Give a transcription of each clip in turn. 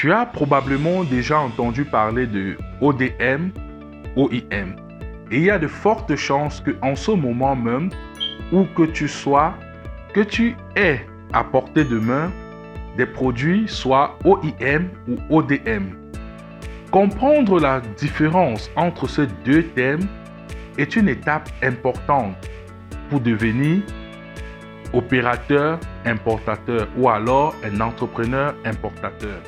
Tu as probablement déjà entendu parler de ODM, OIM. Et il y a de fortes chances qu'en ce moment même, où que tu sois, que tu aies à portée de main des produits soit OIM ou ODM. Comprendre la différence entre ces deux thèmes est une étape importante pour devenir opérateur importateur ou alors un entrepreneur importateur.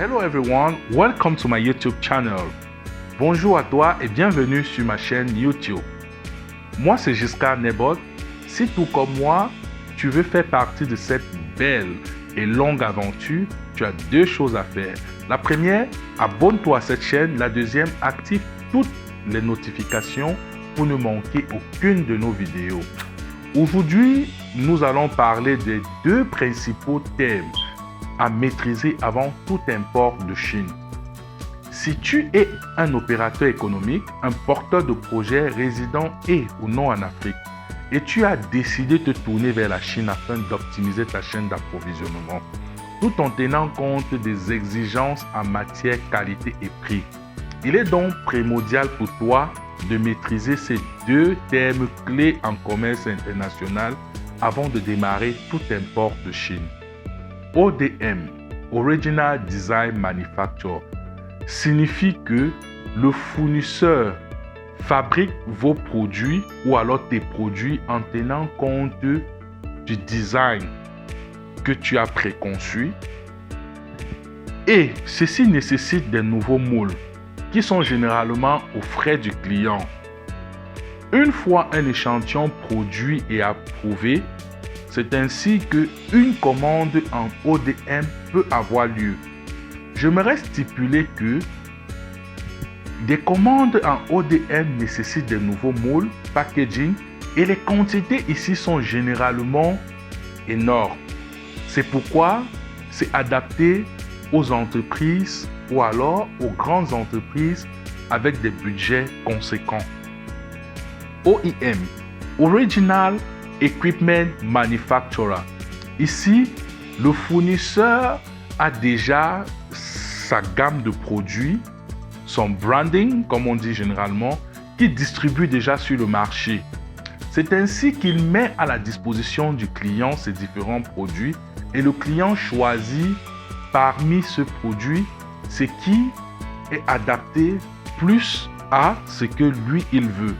Hello everyone, welcome to my YouTube channel. Bonjour à toi et bienvenue sur ma chaîne YouTube. Moi c'est Giscard Nebot. Si tout comme moi, tu veux faire partie de cette belle et longue aventure, tu as deux choses à faire. La première, abonne-toi à cette chaîne. La deuxième, active toutes les notifications pour ne manquer aucune de nos vidéos. Aujourd'hui, nous allons parler des deux principaux thèmes à maîtriser avant tout import de Chine. Si tu es un opérateur économique, un porteur de projet résident et ou non en Afrique, et tu as décidé de te tourner vers la Chine afin d'optimiser ta chaîne d'approvisionnement, tout en tenant compte des exigences en matière qualité et prix. Il est donc primordial pour toi de maîtriser ces deux termes clés en commerce international avant de démarrer tout import de Chine. ODM, Original Design Manufacture, signifie que le fournisseur fabrique vos produits ou alors tes produits en tenant compte du design que tu as préconçu, et ceci nécessite des nouveaux moules qui sont généralement aux frais du client. Une fois un échantillon produit et approuvé, c'est ainsi qu'une commande en ODM peut avoir lieu. J'aimerais stipuler que des commandes en ODM nécessitent de nouveaux moules, packaging, et les quantités ici sont généralement énormes. C'est pourquoi c'est adapté aux entreprises ou alors aux grandes entreprises avec des budgets conséquents. OEM, Original Equipment Manufacturer. Ici, le fournisseur a déjà sa gamme de produits, son branding, comme on dit généralement, qu'il distribue déjà sur le marché. C'est ainsi qu'il met à la disposition du client ces différents produits et le client choisit parmi ce produit ce qui est adapté plus à ce que lui il veut.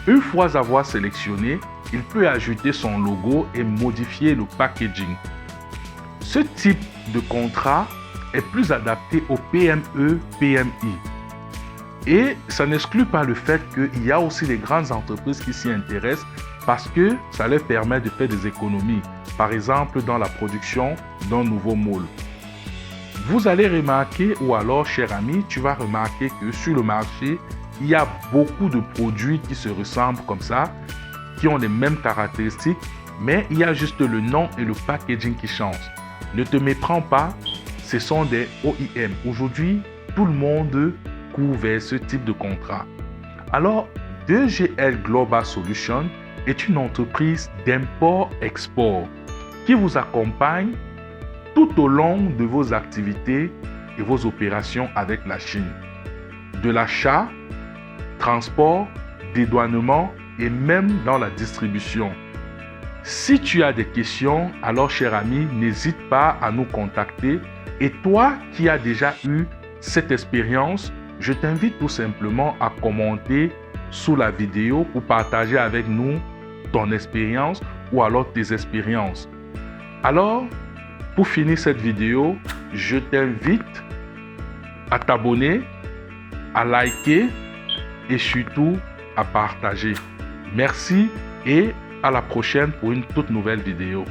Une fois avoir sélectionné, il peut ajouter son logo et modifier le packaging. Ce type de contrat est plus adapté aux PME, PMI. Et ça n'exclut pas le fait qu'il y a aussi les grandes entreprises qui s'y intéressent parce que ça leur permet de faire des économies. Par exemple, dans la production d'un nouveau moule. Vous allez remarquer, ou alors, cher ami, tu vas remarquer que sur le marché, il y a beaucoup de produits qui se ressemblent comme ça, qui ont les mêmes caractéristiques, mais il y a juste le nom et le packaging qui changent. Ne te méprends pas, ce sont des OIM. Aujourd'hui, tout le monde court vers ce type de contrat. Alors, 2GL Global Solutions est une entreprise d'import-export qui vous accompagne tout au long de vos activités et vos opérations avec la Chine. De l'achat, transport, dédouanement et même dans la distribution. Si tu as des questions, alors cher ami, n'hésite pas à nous contacter. Et toi qui as déjà eu cette expérience, je t'invite tout simplement à commenter sous la vidéo pour partager avec nous ton expérience ou alors tes expériences. Alors, pour finir cette vidéo, je t'invite à t'abonner, à liker et surtout à partager. Merci et à la prochaine pour une toute nouvelle vidéo.